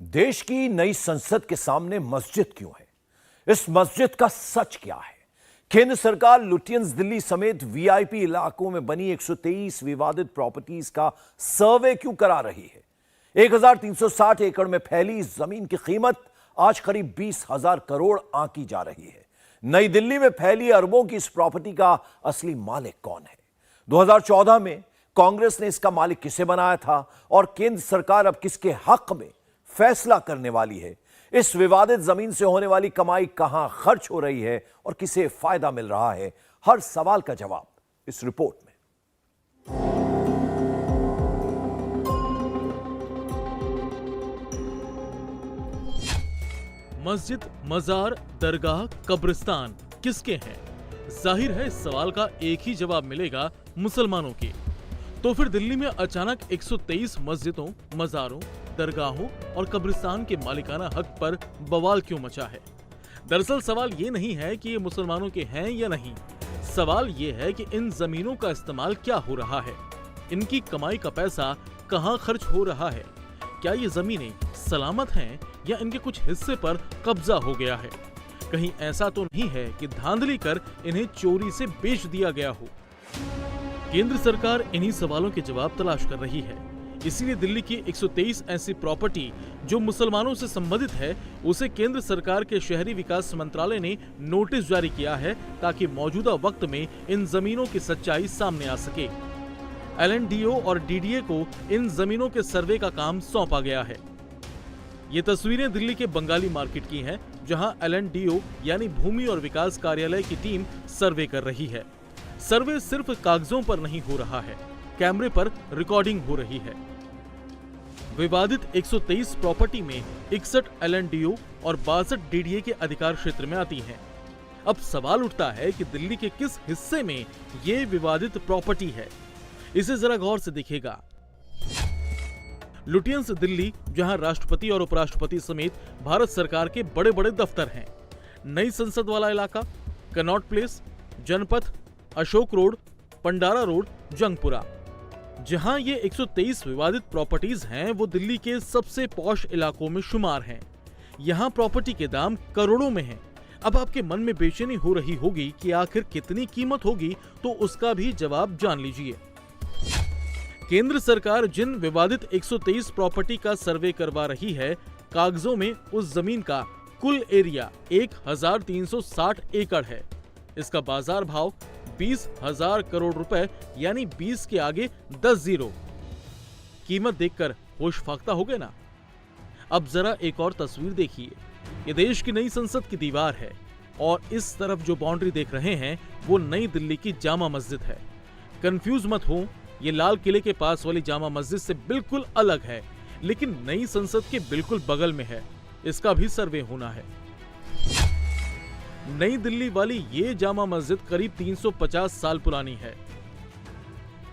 देश की नई संसद के सामने मस्जिद क्यों है? इस मस्जिद का सच क्या है? केंद्र सरकार लुटियंस दिल्ली समेत वीआईपी इलाकों में बनी 123 विवादित प्रॉपर्टीज का सर्वे क्यों करा रही है? 1360 एकड़ में फैली इस जमीन की कीमत आज करीब 20,000 करोड़ आंकी जा रही है। नई दिल्ली में फैली अरबों की इस प्रॉपर्टी का असली मालिक कौन है? 2014 में कांग्रेस ने इसका मालिक किसे बनाया था और केंद्र सरकार अब किसके हक में फैसला करने वाली है? इस विवादित जमीन से होने वाली कमाई कहां खर्च हो रही है और किसे फायदा मिल रहा है? हर सवाल का जवाब इस रिपोर्ट में। मस्जिद, मजार, दरगाह, कब्रिस्तान किसके हैं? जाहिर है इस सवाल का एक ही जवाब मिलेगा, मुसलमानों के। तो फिर दिल्ली में अचानक 123 मस्जिदों, मजारों, दरगाहों और कब्रिस्तान के मालिकाना हक पर बवाल क्यों मचा है? दरअसल सवाल ये नहीं है कि ये मुसलमानों के हैं या नहीं। सवाल ये है कि इन जमीनों का इस्तेमाल क्या हो रहा है, इनकी कमाई का पैसा कहाँ खर्च हो रहा है, क्या ये जमीनें सलामत हैं या इनके कुछ हिस्से पर कब्जा हो गया है? कहीं ऐसा तो नहीं है कि धांधली कर इन्हें चोरी से बेच दिया गया हो? केंद्र सरकार इन्हीं सवालों के जवाब तलाश कर रही है। इसीलिए दिल्ली की 123 ऐसी प्रॉपर्टी जो मुसलमानों से संबंधित है, उसे केंद्र सरकार के शहरी विकास मंत्रालय ने नोटिस जारी किया है ताकि मौजूदा वक्त में इन जमीनों की सच्चाई सामने आ सके। एलएनडीओ और डीडीए को इन जमीनों के सर्वे का काम सौंपा गया है। ये तस्वीरें दिल्ली के बंगाली मार्केट की हैं, जहां एलएनडीओ यानी भूमि और विकास कार्यालय की टीम सर्वे कर रही है। सर्वे सिर्फ कागजों पर नहीं हो रहा है, कैमरे पर रिकॉर्डिंग हो रही है। विवादित 123 प्रॉपर्टी में 61 एलएनडीओ और 62 डीडीए के अधिकार क्षेत्र में आती हैं। अब सवाल उठता है कि दिल्ली के किस हिस्से में ये विवादित प्रॉपर्टी है? इसे जरा गौर से देखिएगा। लुटियंस दिल्ली, जहां राष्ट्रपति और उपराष्ट्रपति समेत भारत सरकार के बड़े बड़े दफ्तर हैं। नई संसद वाला इलाका, कनॉट प्लेस, जनपथ, अशोक रोड, पंडारा रोड, जंगपुरा। जहां ये 123 विवादित प्रॉपर्टीज हैं, वो दिल्ली के सबसे पॉश इलाकों में शुमार हैं। यहां प्रॉपर्टी के दाम करोड़ों में हैं। अब आपके मन में बेचैनी हो रही होगी कि आखिर कितनी कीमत होगी, तो उसका भी जवाब जान लीजिए। केंद्र सरकार जिन विवादित 123 प्रॉपर्टी का सर्वे करवा रही है, कागजों में उस जमीन का कुल एरिया 1360 एकड़ है। इसका बाजार भाव 20,000 करोड़ रुपए, यानी 20 के आगे 10 जीरो। कीमत देखकर होश फाख्ता हो गए ना? अब जरा एक और तस्वीर देखिए। ये देश की नई संसद की दीवार है और इस तरफ जो बाउंड्री देख रहे हैं, वो नई दिल्ली की जामा मस्जिद है। कंफ्यूज मत हो, ये लाल किले के पास वाली जामा मस्जिद से बिल्कुल अलग है, लेकिन नई संसद के बिल्कुल बगल में है। इसका भी सर्वे होना है। नई दिल्ली वाली ये जामा मस्जिद करीब 350 साल पुरानी है।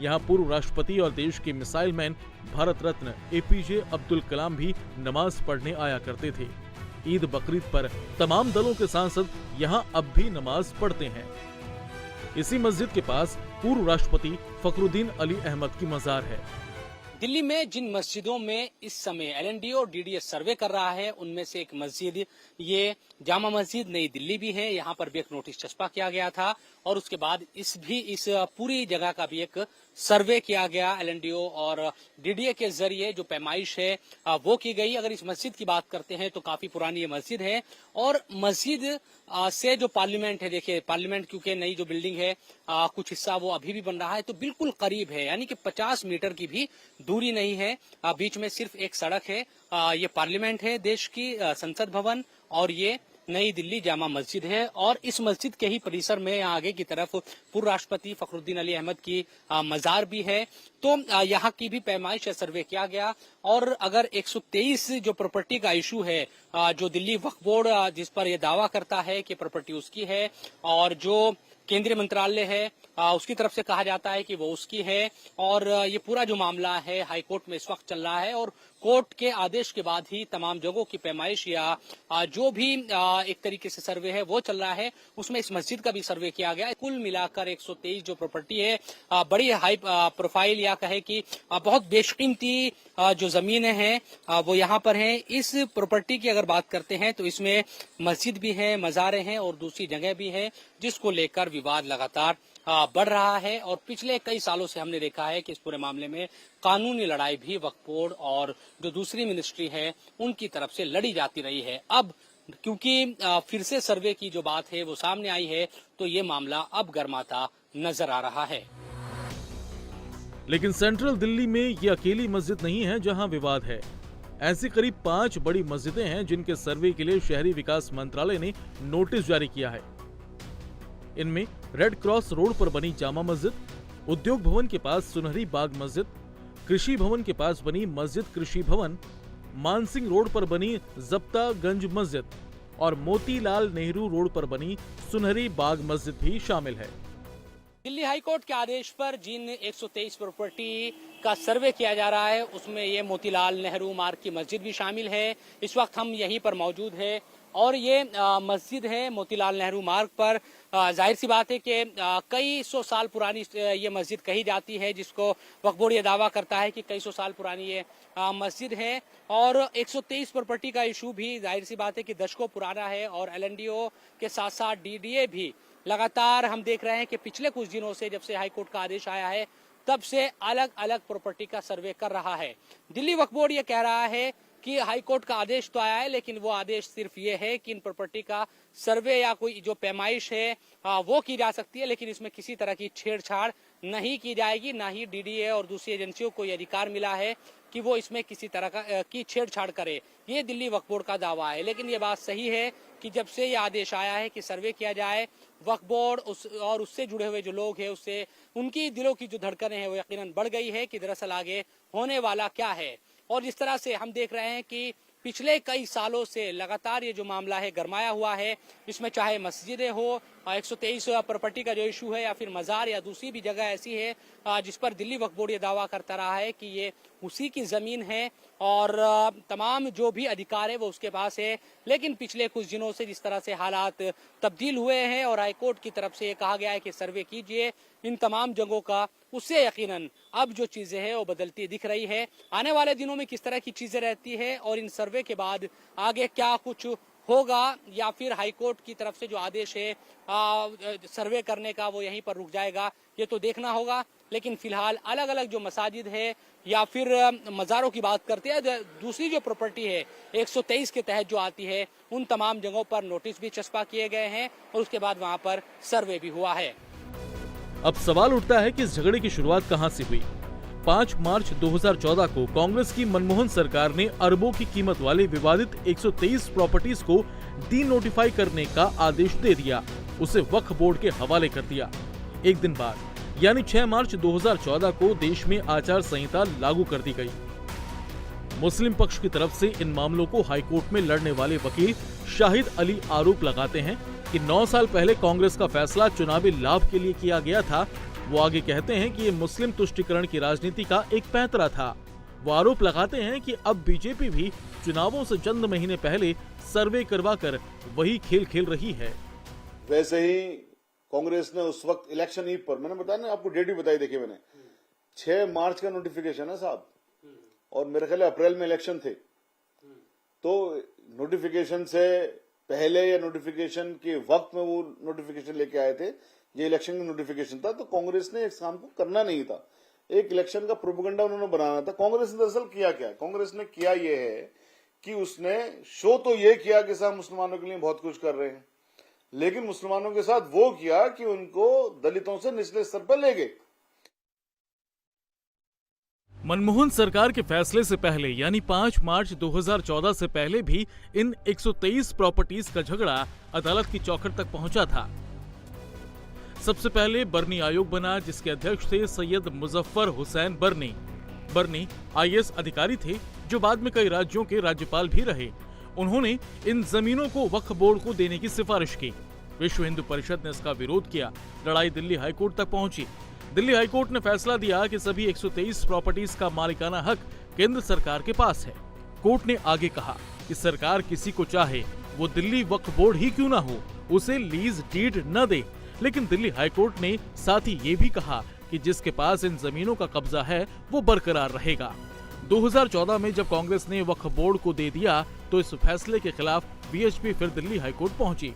यहाँ पूर्व राष्ट्रपति और देश के missile man Bharat Ratna APJ Abdul Kalam भी नमाज पढ़ने आया करते थे। ईद बकरीद पर तमाम दलों के सांसद यहाँ अब भी नमाज पढ़ते हैं। इसी मस्जिद के पास पूर्व राष्ट्रपति फखरुद्दीन अली अहमद की मजार है। दिल्ली में जिन मस्जिदों में इस समय एलएनडीओ और डीडीए सर्वे कर रहा है, उनमें से एक मस्जिद ये जामा मस्जिद नई दिल्ली भी है। यहाँ पर भी एक नोटिस चस्पा किया गया था और उसके बाद इस पूरी जगह का भी एक सर्वे किया गया एलएनडीओ और डीडीए के जरिए। जो पैमाइश है वो की गई। अगर इस मस्जिद की बात करते हैं तो काफी पुरानी ये मस्जिद है और मस्जिद से जो पार्लियामेंट है, देखिए पार्लियामेंट क्योंकि नई जो बिल्डिंग है कुछ हिस्सा वो अभी भी बन रहा है, तो बिल्कुल करीब है, यानी कि 50 मीटर की भी दूरी नहीं है। बीच में सिर्फ एक सड़क है। ये पार्लियामेंट है देश की, संसद भवन, और ये नई दिल्ली जामा मस्जिद है। और इस मस्जिद के ही परिसर में आगे की तरफ पूर्व राष्ट्रपति फखरुद्दीन अली अहमद की मजार भी है। तो यहाँ की भी पैमाइश या सर्वे किया गया। और अगर 123 जो प्रॉपर्टी का इशू है, जो दिल्ली वक्फ बोर्ड जिस पर यह दावा करता है कि प्रॉपर्टी उसकी है, और जो केंद्रीय मंत्रालय है उसकी तरफ से कहा जाता है कि वो उसकी है, और ये पूरा जो मामला है हाईकोर्ट में इस वक्त चल रहा है और कोर्ट के आदेश के बाद ही तमाम जगहों की पैमाइश या जो भी एक तरीके से सर्वे है वो चल रहा है, उसमें इस मस्जिद का भी सर्वे किया गया है। कुल मिलाकर 123 जो प्रॉपर्टी है, बड़ी हाई प्रोफाइल या कहे कि बहुत बेशकीमती जो जमीनें हैं वो यहाँ पर हैं। इस प्रॉपर्टी की अगर बात करते हैं तो इसमें मस्जिद भी है, मज़ारें हैं और दूसरी जगह भी है, जिसको लेकर विवाद लगातार बढ़ रहा है। और पिछले कई सालों से हमने देखा है कि इस पूरे मामले में कानूनी लड़ाई भी वक्फ बोर्ड और जो दूसरी मिनिस्ट्री है उनकी तरफ से लड़ी जाती रही है। अब क्योंकि फिर से सर्वे की जो बात है वो सामने आई है, तो ये मामला अब गर्माता नजर आ रहा है। लेकिन सेंट्रल दिल्ली में ये अकेली मस्जिद नहीं है जहां विवाद है। ऐसी करीब 5 बड़ी मस्जिदें हैं जिनके सर्वे के लिए शहरी विकास मंत्रालय ने नोटिस जारी किया है। इनमें रेड क्रॉस रोड पर बनी जामा मस्जिद, उद्योग भवन के पास सुनहरी बाग मस्जिद, कृषि भवन के पास बनी मस्जिद कृषि भवन, मानसिंह रोड पर बनी जब्तागंज मस्जिद और मोतीलाल नेहरू रोड पर बनी सुनहरी बाग मस्जिद भी शामिल है। दिल्ली हाईकोर्ट के आदेश पर जिन 123 प्रॉपर्टी का सर्वे किया जा रहा है उसमें ये मोतीलाल नेहरू मार्ग की मस्जिद भी शामिल है। इस वक्त हम यहीं पर मौजूद है और ये मस्जिद है मोतीलाल नेहरू मार्ग पर। जाहिर सी बात है कि कई सौ साल पुरानी ये मस्जिद कही जाती है, जिसको वक्फ बोर्ड ये दावा करता है कि कई सौ साल पुरानी ये मस्जिद है। और 123 प्रॉपर्टी का इशू भी जाहिर सी बात है कि दशकों पुराना है और LNDO के साथ साथ DDA भी लगातार हम देख रहे हैं कि पिछले कुछ दिनों से जब से हाईकोर्ट का आदेश आया है तब से अलग अलग प्रॉपर्टी का सर्वे कर रहा है। दिल्ली वक्फ बोर्ड ये कह रहा है कि हाईकोर्ट का आदेश तो आया है, लेकिन वो आदेश सिर्फ ये है कि इन प्रॉपर्टी का सर्वे या कोई जो पैमाइश है वो की जा सकती है, लेकिन इसमें किसी तरह की छेड़छाड़ नहीं की जाएगी। ना ही DDA और दूसरी एजेंसियों को ये अधिकार मिला है कि वो इसमें किसी तरह की छेड़छाड़ करे। ये दिल्ली वक्फ बोर्ड का दावा है। लेकिन ये बात सही है कि जब से ये आदेश आया है कि सर्वे किया जाए, वक्फ बोर्ड और उससे जुड़े हुए जो लोग हैं उससे उनकी दिलों की जो धड़कनें हैं वो यकीनन बढ़ गई है कि दरअसल आगे होने वाला क्या है। और जिस तरह से हम देख रहे हैं कि पिछले कई सालों से लगातार ये जो मामला है गरमाया हुआ है, इसमें चाहे मस्जिदें हो, 123 प्रॉपर्टी का जो इशू है, या फिर मज़ार या दूसरी भी जगह ऐसी है जिस पर दिल्ली वक्फ बोर्ड ये दावा करता रहा है कि ये उसी की ज़मीन है और तमाम जो भी अधिकार है वो उसके पास है। लेकिन पिछले कुछ दिनों से जिस तरह से हालात तब्दील हुए हैं और हाईकोर्ट की तरफ से ये कहा गया है कि सर्वे कीजिए इन तमाम जगहों का, उससे यकीनन अब जो चीज़ें हैं वो बदलती दिख रही है। आने वाले दिनों में किस तरह की चीज़ें रहती है और इन सर्वे के बाद आगे क्या कुछ होगा, या फिर हाईकोर्ट की तरफ से जो आदेश है सर्वे करने का वो यहीं पर रुक जाएगा, ये तो देखना होगा। लेकिन फिलहाल अलग अलग जो मसाजिद है या फिर मज़ारों की बात करते हैं, दूसरी जो प्रॉपर्टी है 123 के तहत जो आती है, उन तमाम जगहों पर नोटिस भी चस्पा किए गए हैं और उसके बाद वहां पर सर्वे भी हुआ है। अब सवाल उठता है कि इस झगड़े की शुरुआत कहां से हुई। 5 मार्च 2014 को कांग्रेस की मनमोहन सरकार ने अरबों की कीमत वाले विवादित 123 प्रॉपर्टीज को डी नोटिफाई करने का आदेश दे दिया, उसे वक्फ बोर्ड के हवाले कर दिया। एक दिन बाद यानी 6 मार्च 2014 को देश में आचार संहिता लागू कर दी गई। मुस्लिम पक्ष की तरफ से इन मामलों को हाईकोर्ट में लड़ने वाले वकील शाहिद अली आरोप लगाते हैं कि 9 साल पहले कांग्रेस का फैसला चुनावी लाभ के लिए किया गया था। वो आगे कहते हैं कि ये मुस्लिम तुष्टीकरण की राजनीति का एक पैंतरा था। वो आरोप लगाते हैं कि अब बीजेपी भी चुनावों से चंद महीने पहले सर्वे करवाकर वही खेल खेल रही है। वैसे ही कांग्रेस ने उस वक्त इलेक्शन ईव पर, मैंने बताया ना आपको, डेट भी बताई, देखिए मैंने 6 मार्च का नोटिफिकेशन है साहब, और मेरे ख्याल अप्रैल में इलेक्शन थे। तो नोटिफिकेशन से पहले या नोटिफिकेशन के वक्त में वो नोटिफिकेशन लेके आए थे, ये इलेक्शन का नोटिफिकेशन था। तो कांग्रेस ने इस काम को करना नहीं था, एक इलेक्शन का प्रोपेगेंडा उन्होंने बनाना था। कांग्रेस ने दरअसल किया क्या, कांग्रेस ने किया ये है कि उसने शो तो ये किया कि साहब मुसलमानों के लिए बहुत कुछ कर रहे हैं, लेकिन मुसलमानों के साथ वो किया कि उनको दलितों से निचले स्तर पर ले गए। मनमोहन सरकार के फैसले से पहले यानी 5 मार्च 2014 से पहले भी इन 123 प्रॉपर्टीज का झगड़ा अदालत की चौखट तक पहुंचा था। सबसे पहले बर्नी आयोग बना, जिसके अध्यक्ष थे सैयद मुजफ्फर हुसैन बर्नी। बर्नी IAS अधिकारी थे जो बाद में कई राज्यों के राज्यपाल भी रहे। उन्होंने इन जमीनों को वक्फ बोर्ड को देने की सिफारिश की। विश्व हिंदू परिषद ने इसका विरोध किया। लड़ाई दिल्ली हाईकोर्ट तक पहुंची। दिल्ली हाईकोर्ट ने फैसला दिया कि सभी 123 प्रॉपर्टीज का मालिकाना हक केंद्र सरकार के पास है। कोर्ट ने आगे कहा कि सरकार किसी को चाहे वो दिल्ली वक्फ बोर्ड ही क्यों ना हो, उसे लीज डीड न दे। लेकिन दिल्ली हाईकोर्ट ने साथ ही ये भी कहा कि जिसके पास इन जमीनों का कब्जा है वो बरकरार रहेगा। 2014 में जब कांग्रेस ने वक्फ बोर्ड को दे दिया तो इस फैसले के खिलाफ बीएचपी फिर दिल्ली हाईकोर्ट पहुंची।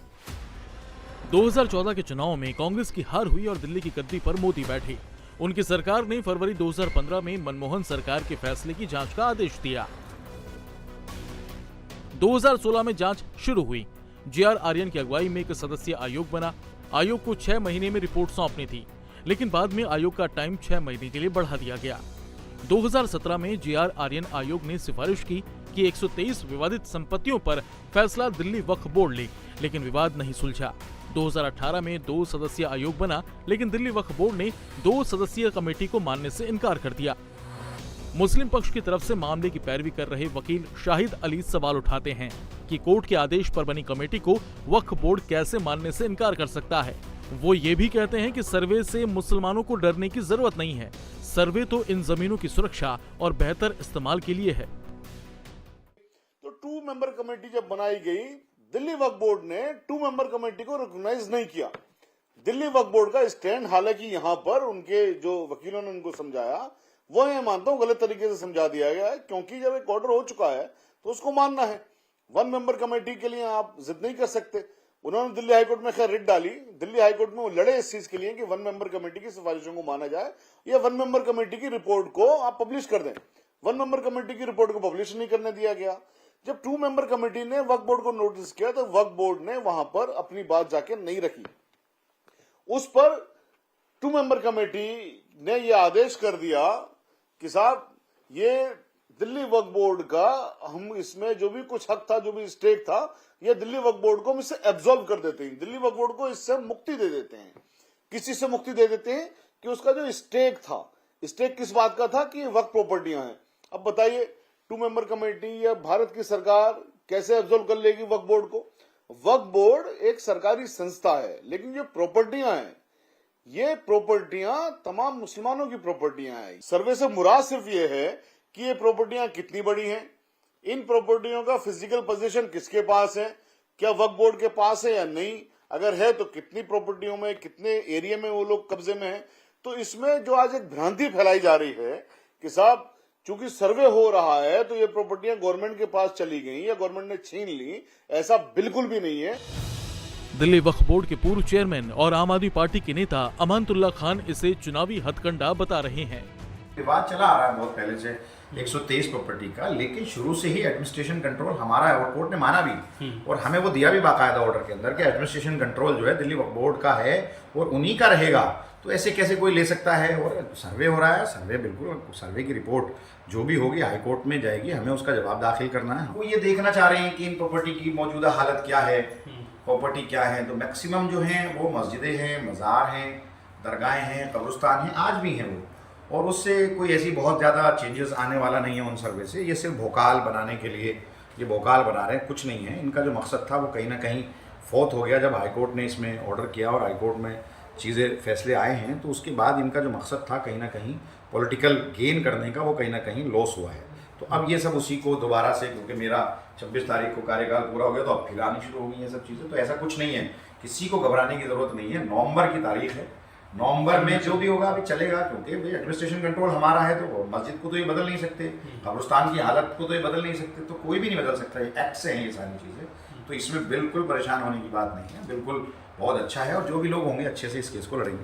2014 के चुनाव में कांग्रेस की हार हुई और दिल्ली की गद्दी पर मोदी बैठे। उनकी सरकार ने फरवरी 2015 में मनमोहन सरकार के फैसले की जांच का आदेश दिया। 2016 में जांच शुरू हुई। जेआर आर्यन की अगुवाई में एक सदस्यीय आयोग बना। आयोग को 6 महीने में रिपोर्ट सौंपनी थी, लेकिन बाद में आयोग का टाइम 6 महीने के लिए बढ़ा दिया गया। 2017 में जेआर आर्यन आयोग ने सिफारिश की कि 123 विवादित संपत्तियों पर फैसला दिल्ली वक्फ बोर्ड ले, लेकिन विवाद नहीं सुलझा। 2018 में 2 सदस्यीय आयोग बना, लेकिन दिल्ली वक्फ बोर्ड ने 2 सदस्यीय कमेटी को मानने से इनकार कर दिया। मुस्लिम पक्ष की तरफ से मामले की पैरवी कर रहे वकील शाहिद अली सवाल उठाते हैं कि कोर्ट के आदेश पर बनी कमेटी को वक्फ बोर्ड कैसे मानने से इनकार कर सकता है। वो ये भी कहते हैं कि सर्वे से मुसलमानों को डरने की जरूरत नहीं है। सर्वे तो इन जमीनों की सुरक्षा और बेहतर इस्तेमाल के लिए है। तो 2 मेंबर कमेटी जब बनाई गई, दिल्ली वक्फ बोर्ड ने 2 मेंबर कमेटी को रिकॉग्नाइज नहीं किया। दिल्ली वक्फ बोर्ड का स्टैंड, हालांकि यहाँ पर उनके जो वकीलों ने उनको समझाया, वो मैं मानता हूँ गलत तरीके से समझा दिया गया है, क्योंकि जब एक ऑर्डर हो चुका है तो उसको मानना है। 1 मेंबर कमेटी के लिए आप जिद नहीं कर सकते। उन्होंने दिल्ली हाईकोर्ट में खैर रिट डाली। दिल्ली हाईकोर्ट में वो लड़े इस चीज के लिए कि 1 मेंबर कमेटी की सिफारिशों को माना जाए या 1 मेंबर कमेटी की रिपोर्ट को आप पब्लिश कर दें। 1 मेंबर कमेटी की रिपोर्ट को पब्लिश नहीं करने दिया गया। जब 2 मेंबर कमेटी ने वक्फ बोर्ड को नोटिस किया तो वक्फ बोर्ड ने वहां पर अपनी बात जाके नहीं रखी। उस पर 2 मेंबर कमेटी ने यह आदेश कर दिया कि साहब ये दिल्ली वक्फ बोर्ड का, हम इसमें जो भी कुछ हक था, जो भी स्टेक था, ये दिल्ली वक्फ बोर्ड को हम इससे एब्जॉल्व कर देते हैं। दिल्ली वक्फ बोर्ड को इससे मुक्ति दे देते हैं। किस चीज से मुक्ति दे देते हैं? कि उसका जो स्टेक था, स्टेक किस बात का था? कि ये वक्फ प्रॉपर्टियां हैं। अब बताइए 2 मेंबर कमेटी या भारत की सरकार कैसे एब्जॉल्व कर लेगी वक्फ बोर्ड को? वक्फ बोर्ड एक सरकारी संस्था है, लेकिन जो प्रॉपर्टियां हैं, ये प्रॉपर्टियां तमाम मुसलमानों की प्रॉपर्टियां हैं। सर्वे से मुराद सिर्फ ये है कि ये प्रॉपर्टियां कितनी बड़ी हैं, इन प्रॉपर्टियों का फिजिकल पोजीशन किसके पास है, क्या वक्फ बोर्ड के पास है या नहीं, अगर है तो कितनी प्रॉपर्टियों में, कितने एरिया में वो लोग कब्जे में हैं। तो इसमें जो आज एक भ्रांति फैलाई जा रही है कि साहब चूंकि सर्वे हो रहा है तो ये प्रॉपर्टियां गवर्नमेंट के पास चली गई या गवर्नमेंट ने छीन ली, ऐसा बिल्कुल भी नहीं है। दिल्ली वक्फ बोर्ड के पूर्व चेयरमैन और आम आदमी पार्टी के नेता अमानतुल्लाह खान इसे चुनावी हथकंडा बता रहे हैं। विवाद चला आ रहा है बहुत पहले से 123 प्रॉपर्टी का, लेकिन शुरू से ही एडमिनिस्ट्रेशन कंट्रोल हमारा है और कोर्ट ने माना भी और हमें वो दिया भी बाकायदा ऑर्डर के अंदर कि एडमिनिस्ट्रेशन कंट्रोल जो है दिल्ली वक्फ बोर्ड का है और उन्हीं का रहेगा। तो ऐसे कैसे कोई ले सकता है? और सर्वे हो रहा है, सर्वे बिल्कुल, सर्वे की रिपोर्ट जो भी होगी हाईकोर्ट में जाएगी, हमें उसका जवाब दाखिल करना है। वो ये देखना चाह रहे हैं कि इन प्रॉपर्टी की मौजूदा हालत क्या है, प्रॉपर्टी क्या है। तो मैक्सिमम जो हैं वो मस्जिदें हैं, मज़ार हैं, दरगाहें हैं, कब्रिस्तान हैं, आज भी हैं वो, और उससे कोई ऐसी बहुत ज़्यादा चेंजेस आने वाला नहीं है उन सर्वे से। ये सिर्फ भोकाल बनाने के लिए ये भोकाल बना रहे हैं, कुछ नहीं है। इनका जो मकसद था वो कहीं ना कहीं फौत हो गया जब हाईकोर्ट ने इसमें ऑर्डर किया और हाईकोर्ट में चीज़ें फैसले आए हैं, तो उसके बाद इनका जो मकसद था कहीं ना कहीं पॉलिटिकल गेन करने का, वो कहीं ना कहीं लॉस हुआ है। तो अब ये सब उसी को दोबारा से, क्योंकि मेरा 26 तारीख को कार्यकाल पूरा हो गया तो अब फिर आनी शुरू हो गई ये सब चीज़ें। तो ऐसा कुछ नहीं है, किसी को घबराने की ज़रूरत नहीं है। नवंबर की तारीख है, नवंबर में जो भी होगा अभी चलेगा, क्योंकि भाई एडमिनिस्ट्रेशन कंट्रोल हमारा है। तो मस्जिद को तो ये बदल नहीं सकते, कब्रिस्तान की हालत को तो ये बदल नहीं सकते, तो कोई भी नहीं बदल सकता। ये एक्ट से हैं ये सारी चीज़ें, तो इसमें बिल्कुल परेशान होने की बात नहीं है। बिल्कुल बहुत अच्छा है और जो भी लोग होंगे अच्छे से इस केस को लड़ेंगे।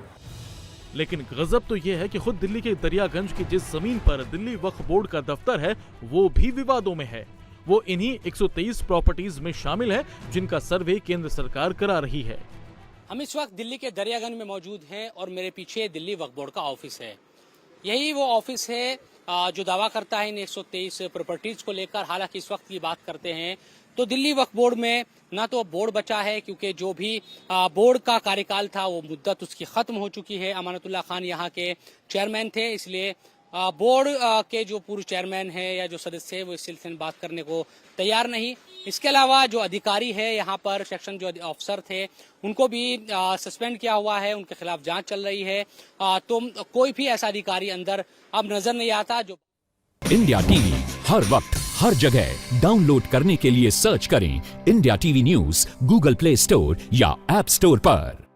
लेकिन गजब तो ये है कि खुद दिल्ली के दरियागंज की जिस जमीन पर दिल्ली वक्फ बोर्ड का दफ्तर है वो भी विवादों में है। वो इन्हीं 123 प्रॉपर्टीज में शामिल है जिनका सर्वे केंद्र सरकार करा रही है। हम इस वक्त दिल्ली के दरियागंज में मौजूद हैं और मेरे पीछे दिल्ली वक्फ बोर्ड का ऑफिस है। यही वो ऑफिस है जो दावा करता है इन 123 प्रॉपर्टीज को लेकर। हालांकि इस वक्त की बात करते हैं तो दिल्ली वक्फ बोर्ड में ना तो बोर्ड बचा है, क्योंकि जो भी बोर्ड का कार्यकाल था वो मुद्दत उसकी खत्म हो चुकी है। अमानतुल्लाह खान यहाँ के चेयरमैन थे, इसलिए बोर्ड के जो पूर्व चेयरमैन है या जो सदस्य है वो इस सिलसिले में बात करने को तैयार नहीं। इसके अलावा जो अधिकारी है यहाँ पर, सेक्शन जो अफसर थे, उनको भी सस्पेंड किया हुआ है, उनके खिलाफ जांच चल रही है। तो कोई भी ऐसा अधिकारी अंदर अब नजर नहीं आता। जो इंडिया टीवी हर वक्त हर जगह डाउनलोड करने के लिए सर्च करें India TV news Google play store या ऐप स्टोर पर।